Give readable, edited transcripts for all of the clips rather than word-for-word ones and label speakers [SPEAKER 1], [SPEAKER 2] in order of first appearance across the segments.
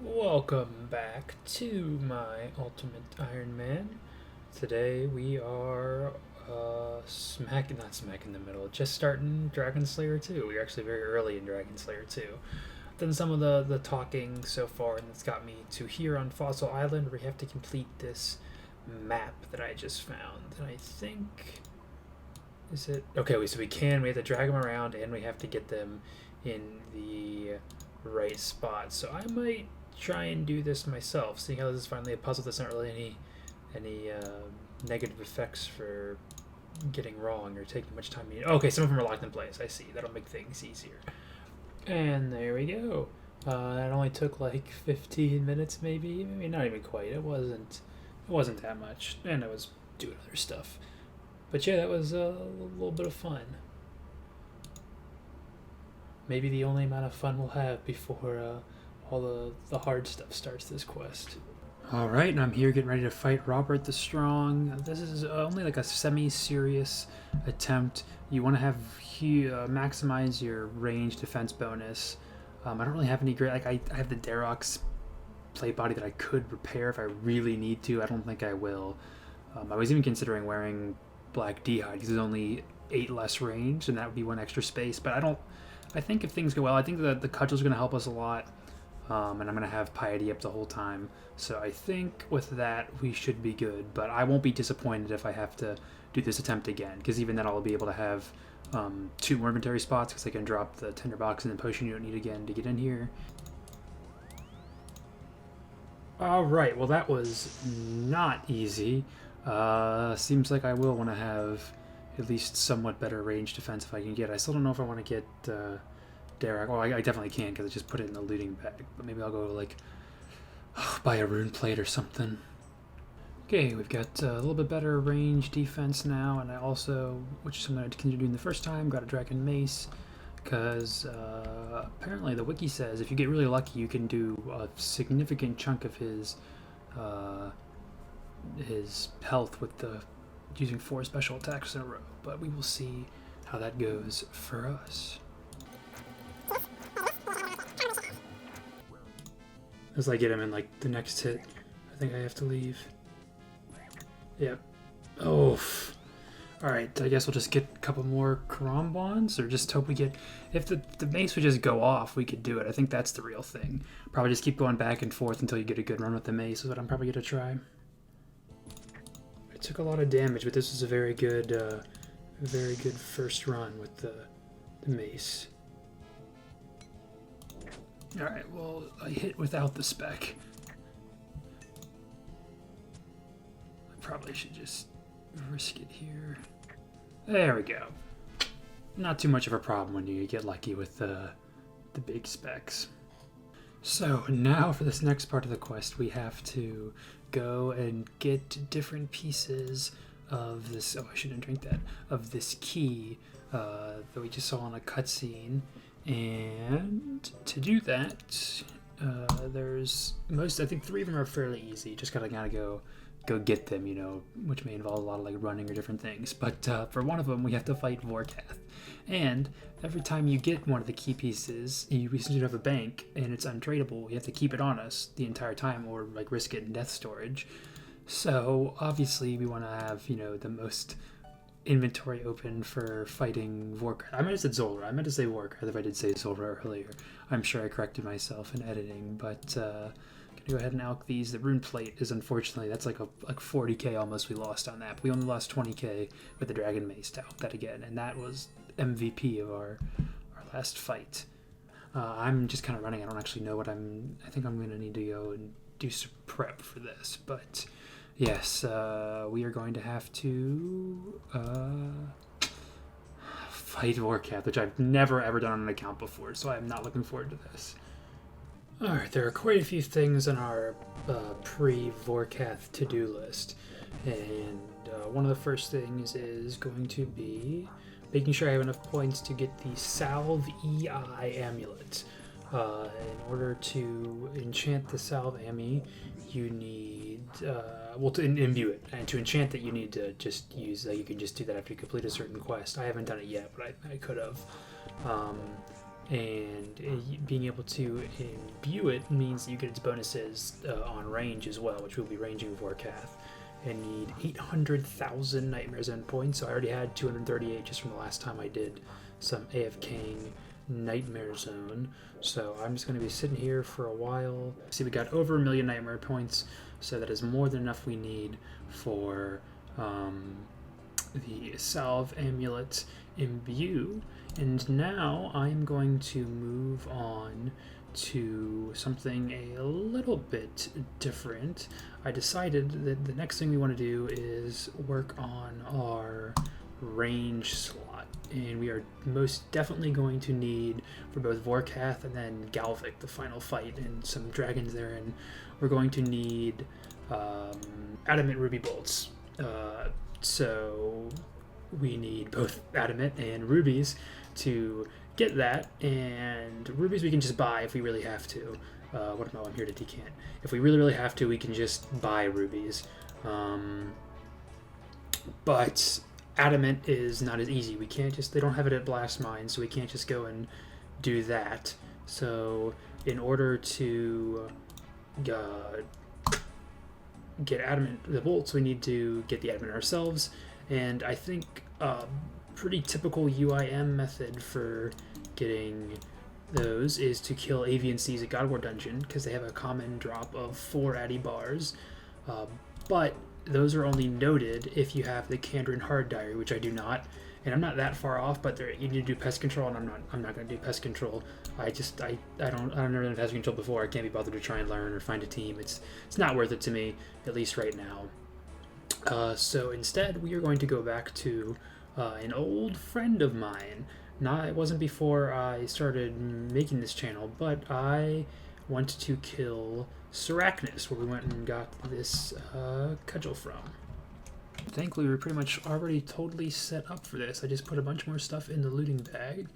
[SPEAKER 1] Welcome back to my Ultimate Iron Man. Today we are not smack in the middle, just starting Dragon Slayer 2. We're actually very early in Dragon Slayer 2. Done some of the talking so far, and it's got me to here on Fossil Island where we have to complete this map that I just found. And I think... Is it... Okay, so we have to drag them around, and we have to get them in the right spot. So I might try and do this myself, seeing how this is finally a puzzle that's not really any negative effects for getting wrong or taking much time. Okay, some of them are locked in place. I see. That'll make things easier. And there we go. It only took like 15 minutes, maybe not even quite. It wasn't that much, and I was doing other stuff. But yeah, that was a little bit of fun. Maybe the only amount of fun we'll have before all the hard stuff starts this quest. Alright, and I'm here getting ready to fight Robert the Strong. This is only like a semi-serious attempt. You want to have maximize your range defense bonus. I don't really have any great... I have the Darok's plate body that I could repair if I really need to. I don't think I will. I was even considering wearing Black D'hide because there's only 8 less range, and that would be 1 extra space. But I think if things go well, I think that the cudgel's going to help us a lot. And I'm going to have piety up the whole time. So I think with that, we should be good. But I won't be disappointed if I have to do this attempt again, because even then I'll be able to have 2 more inventory spots, because I can drop the tinderbox and the potion you don't need again to get in here. Alright, well that was not easy. Seems like I will want to have at least somewhat better range defense if I can get. I still don't know if I want to get... Derek. Well, I definitely can because I just put it in the looting bag. But maybe I'll go like buy a rune plate or something. Okay, we've got a little bit better range defense now, and I also, which is something I continued doing the first time, got a dragon mace because apparently the wiki says if you get really lucky, you can do a significant chunk of his health with using 4 special attacks in a row. But we will see how that goes for us. As I get him in like the next hit, I think I have to leave. Yep. Oh. Alright, I guess we'll just get a couple more Karambans, or just hope we get... If the mace would just go off, we could do it. I think that's the real thing. Probably just keep going back and forth until you get a good run with the mace is what I'm probably going to try. I took a lot of damage, but this was a very good first run with the mace. Alright, well, I hit without the spec. I probably should just risk it here. There we go. Not too much of a problem when you get lucky with the big specs. So now for this next part of the quest, we have to go and get different pieces of this... Oh, I shouldn't drink that. Of this key that we just saw in a cutscene. And to do that, there's I think 3 of them are fairly easy. Just gotta go get them, which may involve a lot of like running or different things. But for one of them, we have to fight Vorkath. And every time you get one of the key pieces, you essentially have a bank, and it's untradeable. You have to keep it on us the entire time, or like risk it in death storage. So obviously, we want to have the most inventory open for fighting Vorkath. I meant to say Zulrah. I meant to say Vorkath if I did say Zulrah earlier. I'm sure I corrected myself in editing, but gonna go ahead and alch these. The rune plate is unfortunately, that's like 40k almost we lost on that. But we only lost 20k with the dragon mace to alch that again, and that was MVP of our last fight. I'm just kind of running. I don't actually know what I think I'm gonna need to go and do some prep for this, but yes, we are going to have to fight Vorkath, which I've never ever done on an account before, so I'm not looking forward to this. Alright, there are quite a few things on our pre-Vorkath to-do list, and one of the first things is going to be making sure I have enough points to get the Salve EI amulet. In order to enchant the Salve Ami, you need, to imbue it, and to enchant it you need to just use, you can just do that after you complete a certain quest. I haven't done it yet, but I could have. and being able to imbue it means that you get its bonuses on range as well, which will be ranging Vorkath. And need 800,000 Nightmare Zone points, so I already had 238 just from the last time I did some AFKing Nightmare Zone. So I'm just going to be sitting here for a while. See, we got over 1 million Nightmare points, so that is more than enough we need for the Salve Amulet Imbue. And now I'm going to move on to something a little bit different. I decided that the next thing we want to do is work on our range slot, and we are most definitely going to need for both Vorkath and then Galvek, the final fight, and some dragons there, and we're going to need adamant ruby bolts. So we need both adamant and rubies to get that, and rubies we can just buy if we really have to. I'm here to decant. If we really have to, we can just buy rubies. But adamant is not as easy. We can't just, they don't have it at Blast Mine, so we can't just go and do that. So in order to get adamant, the bolts, we need to get the adamant ourselves. And I think pretty typical UIM method for getting those is to kill Avian Seas at God War Dungeon, because they have a common drop of 4 Addy bars. But those are only noted if you have the Kandrin Hard Diary, which I do not. And I'm not that far off, but you need to do pest control, and I'm not going to do pest control. I've never done pest control before. I can't be bothered to try and learn or find a team. It's not worth it to me, at least right now. So instead, we are going to go back to an old friend of mine. It wasn't before I started making this channel, but I wanted to kill Sarachnis, where we went and got this cudgel from. Thankfully, we were pretty much already totally set up for this. I just put a bunch more stuff in the looting bag.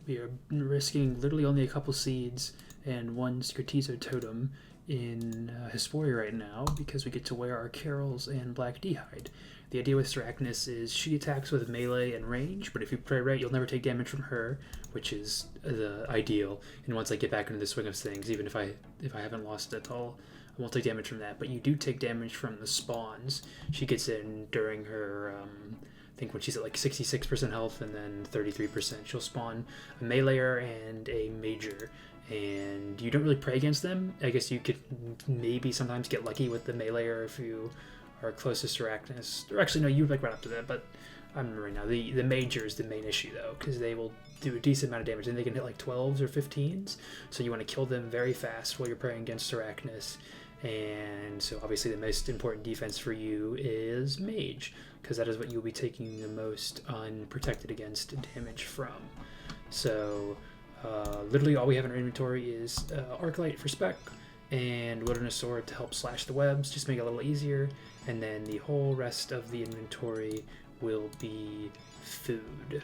[SPEAKER 1] We are risking literally only a couple seeds and 1 Scritizo totem in Hesperia right now, because we get to wear our Carols and Black D'hide. The idea with Sarachnis is she attacks with melee and range, but if you pray right, you'll never take damage from her, which is the ideal. And once I get back into the swing of things, even if I haven't lost it at all, I won't take damage from that. But you do take damage from the spawns. She gets in during her, I think when she's at like 66% health and then 33%, she'll spawn a meleeer and a major. And you don't really pray against them. I guess you could maybe sometimes get lucky with the meleeer if you are closest to Sarachnis. Or actually, no, you like right up to that, but I remember right now. The major is the main issue, though, because they will do a decent amount of damage, and they can hit like 12s or 15s, so you want to kill them very fast while you're praying against Sarachnis. And so obviously the most important defense for you is Mage, because that is what you'll be taking the most unprotected against damage from. So literally all we have in our inventory is Arclight for spec and Wilderness Sword to help slash the webs, just make it a little easier, and then the whole rest of the inventory will be food.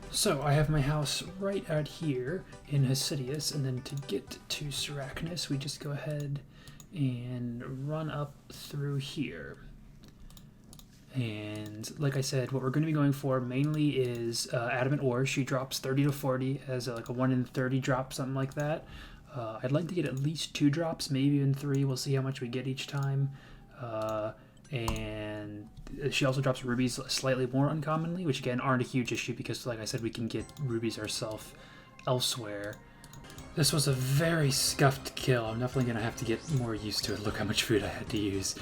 [SPEAKER 1] So I have my house right out here in Hesidius, and then to get to Sarachnis, we just go ahead and run up through here. And like I said, what we're going to be going for mainly is Adamant Ore. She drops 30 to 40 as like a 1 in 30 drop, something like that. I'd like to get at least 2 drops, maybe even 3. We'll see how much we get each time. And she also drops rubies slightly more uncommonly, which again aren't a huge issue because, like I said, we can get rubies ourselves elsewhere. This was a very scuffed kill. I'm definitely going to have to get more used to it. Look how much food I had to use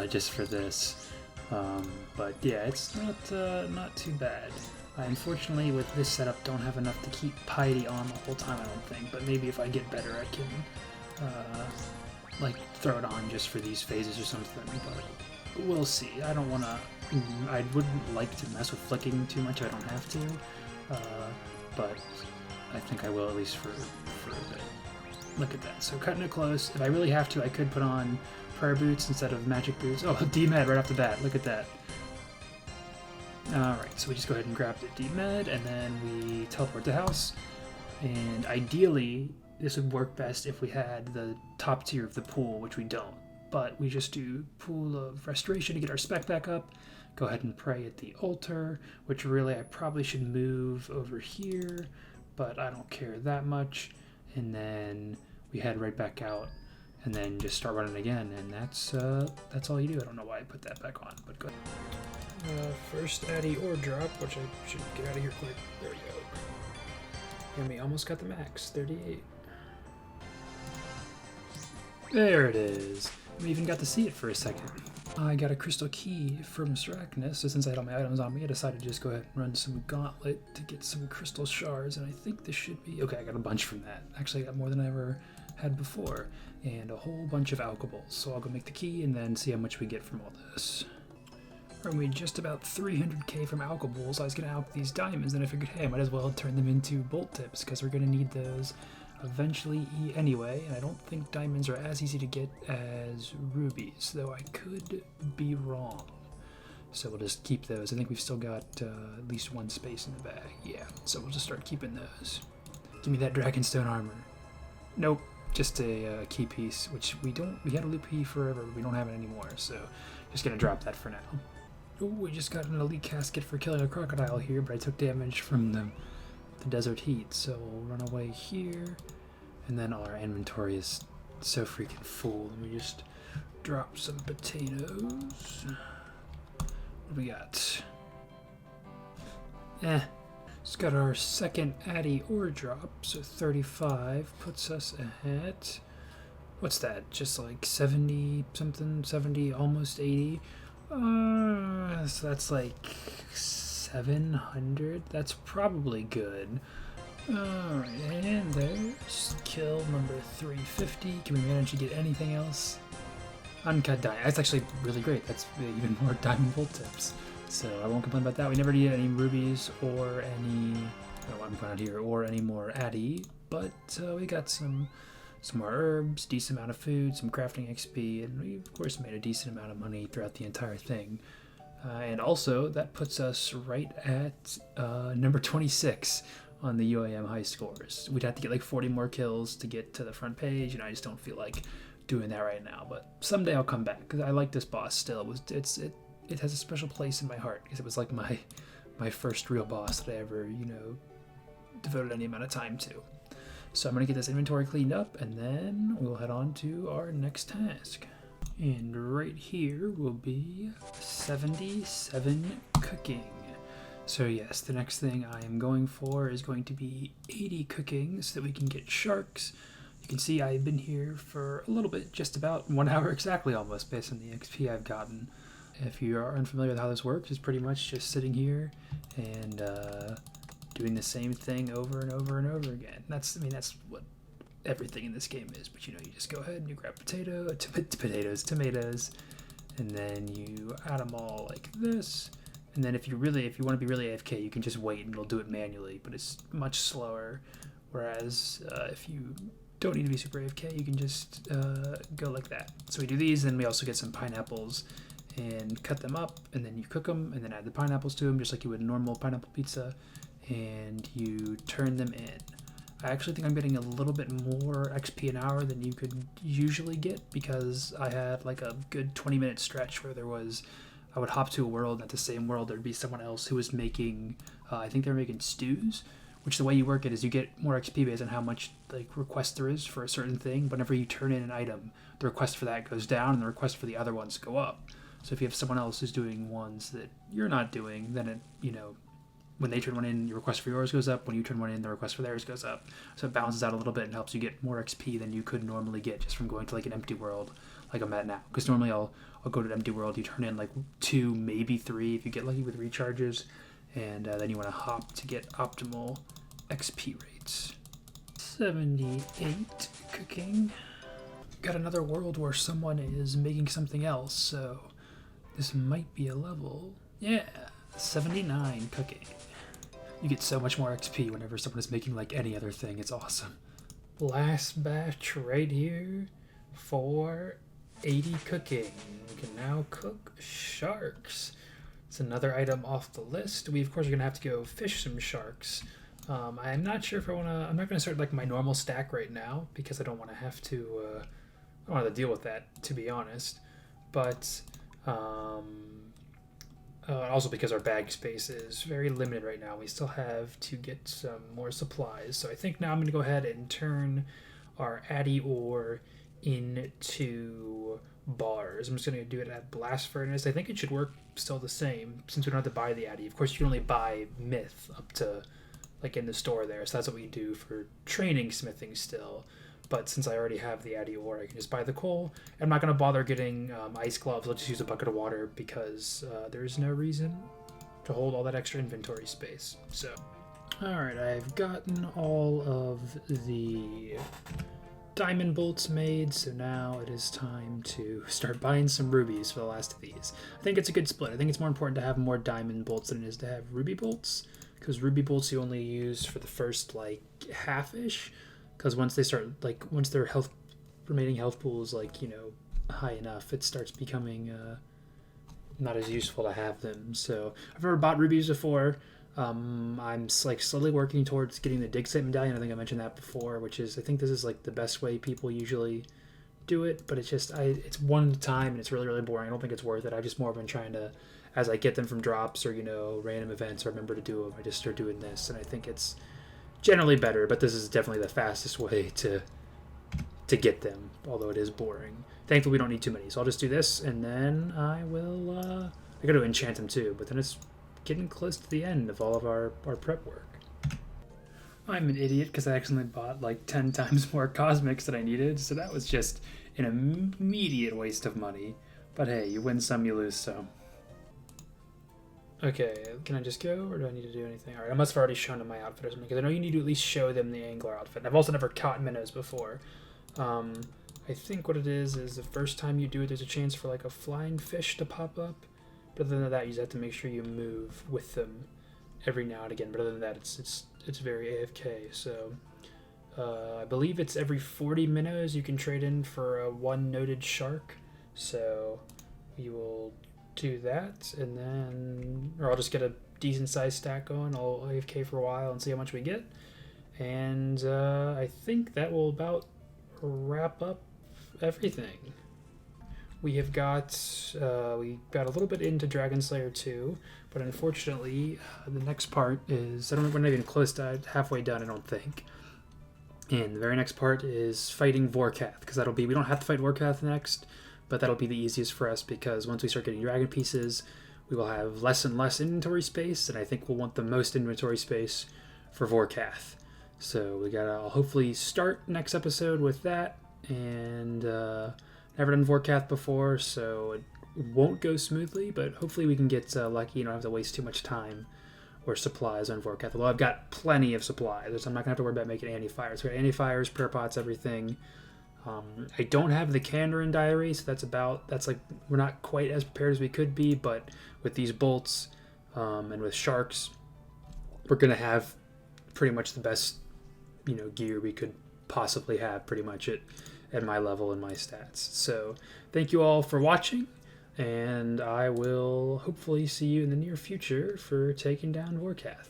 [SPEAKER 1] just for this. But yeah, it's not too bad. I unfortunately with this setup don't have enough to keep Piety on the whole time, I don't think, but maybe if I get better I can like throw it on just for these phases or something, but we'll see. I wouldn't like to mess with flicking too much if I don't have to, but I think I will at least for a bit. Look at that. So cutting it close. If I really have to, I could put on prayer boots instead of magic boots. Oh, D-Med right off the bat. Look at that. Alright, so we just go ahead and grab the D-Med, and then we teleport to house. And ideally, this would work best if we had the top tier of the pool, which we don't. But we just do Pool of Restoration to get our spec back up. Go ahead and pray at the altar, which really I probably should move over here. but I don't care that much. And then we head right back out and then just start running again, and that's all you do. I don't know why I put that back on, but go ahead. First Addy ore drop, which I should get out of here quick. There we go. And we almost got the max, 38. There it is. We even got to see it for a second. I got a crystal key from Strachnis, so since I had all my items on me, I decided to just go ahead and run some gauntlet to get some crystal shards, and I think this should be... Okay, I got a bunch from that. Actually, I got more than I ever had before, and a whole bunch of alcohols. So I'll go make the key and then see how much we get from all this. When we just about 300k from alcohols, I was going to alch these diamonds, and I figured, hey, I might as well turn them into bolt tips, because we're going to need those eventually anyway, and I don't think diamonds are as easy to get as rubies, though I could be wrong. So we'll just keep those. I think we've still got at least one space in the bag. Yeah, so we'll just start keeping those. Give me that dragonstone armor. Nope, just a key piece, which we had a loot key forever, but we don't have it anymore, so just gonna drop that for now. Oh, we just got an elite casket for killing a crocodile here, but I took damage from the desert heat, so we'll run away here, and then our inventory is so freaking full. Let me just drop some potatoes. What do we got? Just got our second Addy ore drop, so 35 puts us at, what's that, just like 70 something, 70, almost 80. So that's like 700. That's probably good. Alright, and there's kill number 350. Can we manage to get anything else? Uncut diamond. That's actually really great. That's even more diamond bolt tips. So I won't complain about that. We never needed any rubies or any... Oh, I'm going out here. Or any more Addy. But we got some more herbs, decent amount of food, some crafting XP, and we of course made a decent amount of money throughout the entire thing. And also, that puts us right at number 26 on the UIM high scores. We'd have to get like 40 more kills to get to the front page, and I just don't feel like doing that right now. But someday I'll come back, because I like this boss still. It has a special place in my heart, because it was like my first real boss that I ever, devoted any amount of time to. So I'm going to get this inventory cleaned up, and then we'll head on to our next task. And right here will be 77 cooking. So yes, the next thing I am going for is going to be 80 cooking so that we can get sharks. You can see I've been here for a little bit, just about 1 hour exactly almost, based on the XP I've gotten. If you are unfamiliar with how this works, it's pretty much just sitting here and doing the same thing over and over and over again. That's what everything in this game is, but you just go ahead and you grab tomatoes, and then you add them all like this. And then if you want to be really AFK, you can just wait and it'll do it manually, but it's much slower. Whereas if you don't need to be super AFK, you can just go like that. So we do these, and we also get some pineapples and cut them up, and then you cook them, and then add the pineapples to them, just like you would a normal pineapple pizza, and you turn them in. I actually think I'm getting a little bit more XP an hour than you could usually get, because I had like a good 20-minute stretch where I would hop to a world, and at the same world there'd be someone else who was making, I think they were making stews, which the way you work it is you get more XP based on how much like request there is for a certain thing. Whenever you turn in an item, the request for that goes down, and the request for the other ones go up. So if you have someone else who's doing ones that you're not doing, then it, when they turn one in, your request for yours goes up. When you turn one in, the request for theirs goes up. So it balances out a little bit and helps you get more XP than you could normally get just from going to like an empty world like I'm at now. Because normally I'll go to an empty world, you turn in like 2, maybe 3 if you get lucky with recharges, and then you want to hop to get optimal XP rates. 78 cooking. Got another world where someone is making something else, so this might be a level. Yeah, 79 cooking. You get so much more XP whenever someone is making like any other thing. It's awesome. Last batch right here for 80 cooking. We can now cook sharks. It's another item off the list. We of course are gonna have to go fish some sharks. I'm not sure if I'm not gonna start like my normal stack right now, because I don't want to have to I don't want to deal with that, to be honest. But Also because our bag space is very limited right now. We still have to get some more supplies. So I think now I'm going to go ahead and turn our Addy ore into bars. I'm just going to do it at blast furnace. I think it should work still the same since we don't have to buy the Addy. Of course, you can only buy myth up to like in the store there. So that's what we do for training smithing still. But since I already have the Addy ore, I can just buy the coal. I'm not going to bother getting ice gloves. I'll just use a bucket of water because there's no reason to hold all that extra inventory space. So, all right, I've gotten all of the diamond bolts made, so now it is time to start buying some rubies for the last of these. I think it's a good split. I think it's more important to have more diamond bolts than it is to have ruby bolts, because ruby bolts you only use for the first like half-ish. Because once they start, like, once their remaining health pool is, like, you know, high enough, it starts becoming not as useful to have them. So I've never bought rubies before. I'm, like, slowly working towards getting the dig site medallion. I think I mentioned that before, which is, I think this is, like, the best way people usually do it. But it's just, it's one at a time, and it's really, really boring. I don't think it's worth it. I've just more been trying to, as I get them from drops or, you know, random events or remember to do them, I just start doing this. And I think it's generally better, but this is definitely the fastest way to get them, although it is boring. Thankfully, we don't need too many, so I'll just do this, and then I will, I gotta enchant them too, but then it's getting close to the end of all of our prep work. I'm an idiot because I accidentally bought like 10 times more cosmics than I needed, so that was just an immediate waste of money. But hey, you win some, you lose some. Okay, can I just go, or do I need to do anything? All right, I must have already shown them my outfit or something, because I know you need to at least show them the angler outfit. And I've also never caught minnows before. I think what it is the first time you do it, there's a chance for like a flying fish to pop up. But other than that, you just have to make sure you move with them every now and again. But other than that, it's very AFK. So I believe it's every 40 minnows you can trade in for a one noted shark. So we will do that, and then, or I'll just get a decent sized stack going. I'll AFK for a while and see how much we get, and I think that will about wrap up everything. We have got we got a little bit into Dragon Slayer 2, but unfortunately the next part is, we're not even close to halfway done, I don't think. And the very next part is fighting Vorkath, because that'll be, we don't have to fight Vorkath next, but that'll be the easiest for us, because once we start getting dragon pieces, we will have less and less inventory space, and I think we'll want the most inventory space for Vorkath. So we gotta, I'll hopefully start next episode with that, and never done Vorkath before, so it won't go smoothly, but hopefully we can get lucky and don't have to waste too much time or supplies on Vorkath. Although I've got plenty of supplies, so I'm not gonna have to worry about making anti-fires. We got anti-fires, prayer pots, everything. I don't have the Kandarin diary, so that's like, we're not quite as prepared as we could be, but with these bolts and with sharks, we're going to have pretty much the best, you know, gear we could possibly have, pretty much at my level and my stats. So thank you all for watching, and I will hopefully see you in the near future for taking down Vorkath.